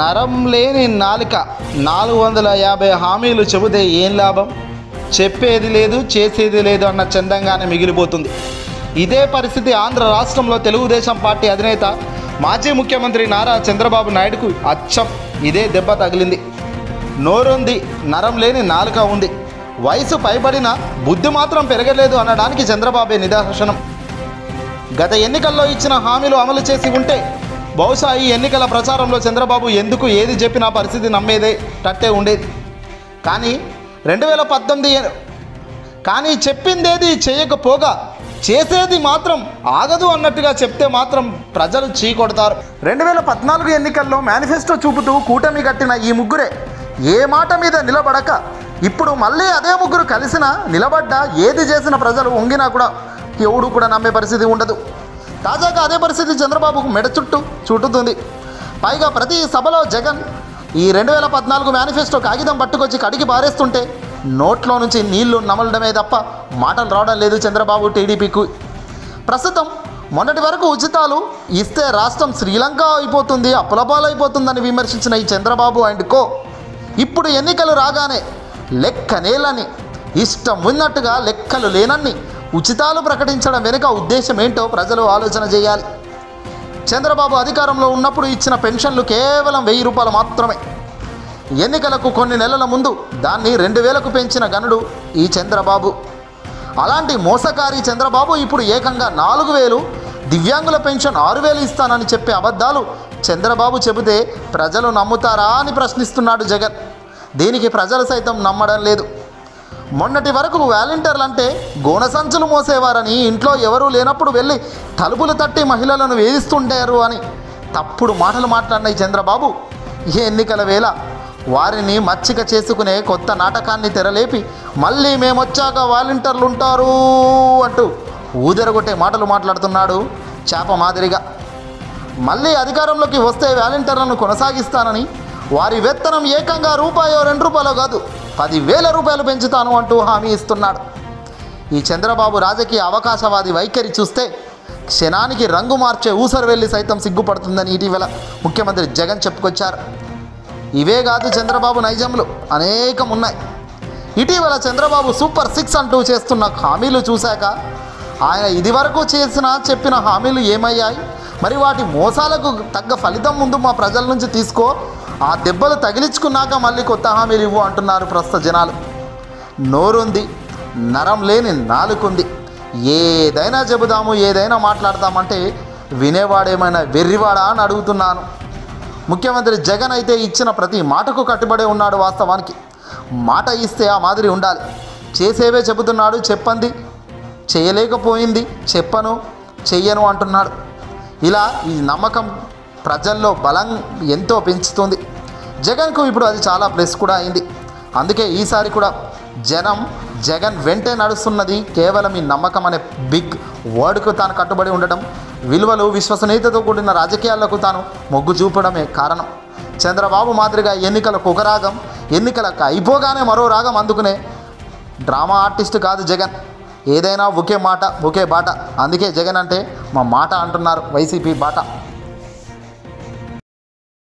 నరం లేని నాలుక 450 హామీలు చెబితే ఏం లాభం, చెప్పేది లేదు చేసేది లేదు అన్న చందంగానే మిగిలిపోతుంది. ఇదే పరిస్థితి ఆంధ్ర రాష్ట్రంలో తెలుగుదేశం పార్టీ అధినేత మాజీ ముఖ్యమంత్రి నారా చంద్రబాబు నాయుడుకు అచ్చం ఇదే దెబ్బ తగిలింది. నోరుంది, నరం లేని నాలుక ఉంది, వయసు పైబడిన బుద్ధి మాత్రం పెరగలేదు అనడానికి చంద్రబాబే నిదర్శనం. గత ఎన్నికల్లో ఇచ్చిన హామీలు అమలు చేసి ఉంటే బహుశా ఈ ఎన్నికల ప్రచారంలో చంద్రబాబు ఎందుకు ఏది చెప్పినా పరిస్థితి నమ్మేదే తట్టే ఉండేది. కానీ 2018 కానీ చెప్పిందేది చేయకపోగా చేసేది మాత్రం ఆగదు అన్నట్టుగా చెప్తే మాత్రం ప్రజలు చీకొడతారు. 2014 ఎన్నికల్లో మేనిఫెస్టో చూపుతూ కూటమి కట్టిన ఈ ముగ్గురే ఏ మాట మీద నిలబడక ఇప్పుడు మళ్ళీ అదే ముగ్గురు కలిసినా నిలబడ్డా ఏది చేసిన ప్రజలు వంగినా కూడా ఎవడు కూడా నమ్మే పరిస్థితి ఉండదు. తాజాగా అదే పరిస్థితి చంద్రబాబుకు మెడ చుట్టూ చుట్టుతుంది. పైగా ప్రతి సభలో జగన్ ఈ 2014 మేనిఫెస్టో కాగితం పట్టుకొచ్చి కడిగి పారేస్తుంటే నోట్లో నుంచి నీళ్లు నమలడమే తప్ప మాటలు రావడం లేదు చంద్రబాబు టీడీపీకు. ప్రస్తుతం మొన్నటి వరకు ఉచితాలు ఇస్తే రాష్ట్రం శ్రీలంక అయిపోతుంది, అప్పులపాలైపోతుందని విమర్శించిన ఈ చంద్రబాబు అండ్ కో ఇప్పుడు ఎన్నికలు రాగానే లెక్కనేలని ఇష్టం ఉన్నట్టుగా లెక్కలు లేనన్ని ఉచితాలు ప్రకటించడం వెనుక ఉద్దేశం ఏంటో ప్రజలు ఆలోచన చేయాలి. చంద్రబాబు అధికారంలో ఉన్నప్పుడు ఇచ్చిన పెన్షన్లు కేవలం 1000 రూపాయలు మాత్రమే. ఎన్నికలకు కొన్ని నెలల ముందు దాన్ని 2000కు పెంచిన గనుడు ఈ చంద్రబాబు. అలాంటి మోసకారి చంద్రబాబు ఇప్పుడు ఏకంగా 4000, దివ్యాంగుల పెన్షన్ 6000 ఇస్తానని చెప్పే అబద్ధాలు చంద్రబాబు చెబితే ప్రజలు నమ్ముతారా అని ప్రశ్నిస్తున్నాడు జగన్. దీనికి ప్రజలు సైతం నమ్మడం లేదు. మొన్నటి వరకు వాలంటీర్లు అంటే గోన సంచులు మోసేవారని, ఇంట్లో ఎవరూ లేనప్పుడు వెళ్ళి తలుపులు తట్టి మహిళలను వేధిస్తుంటారు అని తప్పుడు మాటలు మాట్లాడిన ఈ చంద్రబాబు ఈ ఎన్నికల వేళ వారిని మచ్చిక చేసుకునే కొత్త నాటకాన్ని తెరలేపి మళ్ళీ మేమొచ్చాక వాలంటీర్లు ఉంటారు అంటూ ఊదరగొట్టే మాటలు మాట్లాడుతున్నాడు చేప మాదిరిగా. మళ్ళీ అధికారంలోకి వస్తే వాలంటీర్లను కొనసాగిస్తానని, వారి వేతనం ఏకంగా రూపాయో 2 రూపాయలో కాదు 10,000 రూపాయలు పెంచుతాను అంటూ హామీ ఇస్తున్నాడు. ఈ చంద్రబాబు రాజకీయ అవకాశవాది వైఖరి చూస్తే క్షణానికి రంగు మార్చే ఊసరవెల్లి సైతం సిగ్గుపడుతుందని ఇటీవల ముఖ్యమంత్రి జగన్ చెప్పుకొచ్చారు. ఇవే కాదు చంద్రబాబు నైజంలు అనేకం ఉన్నాయి. ఇటీవల చంద్రబాబు సూపర్ 6 అంటూ చేస్తున్న హామీలు చూశాక ఆయన ఇదివరకు చెప్పిన హామీలు ఏమయ్యాయి, మరి వాటి మోసాలకు తగ్గ ఫలితం ముందు మా ప్రజల నుంచి తీసుకో, ఆ దెబ్బలు తగిలించుకున్నాక మళ్ళీ కొత్త హామీలు ఇవ్వు అంటున్నారు ప్రస్తుత జనాలు. నోరుంది, నరం లేని నాలుకుంది, ఏదైనా చెబుదాము ఏదైనా మాట్లాడతామంటే వినేవాడేమైనా వెర్రివాడా అని అడుగుతున్నాను. ముఖ్యమంత్రి జగన్ అయితే ఇచ్చిన ప్రతి మాటకు కట్టుబడే ఉన్నాడు. వాస్తవానికి మాట ఇస్తే ఆ మాదిరి ఉండాలి. చేసేవే చెబుతున్నాడు, చెప్పండి చేయలేకపోయింది చెప్పను చెయ్యను అంటున్నాడు. ఇలా ఈ నమ్మకం ప్రజల్లో బలం ఎంతో పెంచుతుంది. జగన్కు ఇప్పుడు అది చాలా ప్లస్ కూడా అయింది. అందుకే ఈసారి కూడా జగన్ వెంటే నడుస్తున్నది కేవలం ఈ నమ్మకం అనే బిగ్ వర్డ్కు తాను కట్టుబడి ఉండడం, విలువలు విశ్వసనీయతతో కూడిన రాజకీయాలకు తాను మొగ్గు చూపడమే కారణం. చంద్రబాబు మాదిరిగా ఎన్నికలకు ఒక రాగం, ఎన్నికలకు అయిపోగానే మరో రాగం అందుకునే డ్రామా ఆర్టిస్ట్ కాదు జగన్. ఏదైనా ఒకే మాట ఒకే బాట. అందుకే జగన్ అంటే మా మాట అంటున్నారు వైసీపీ బాట.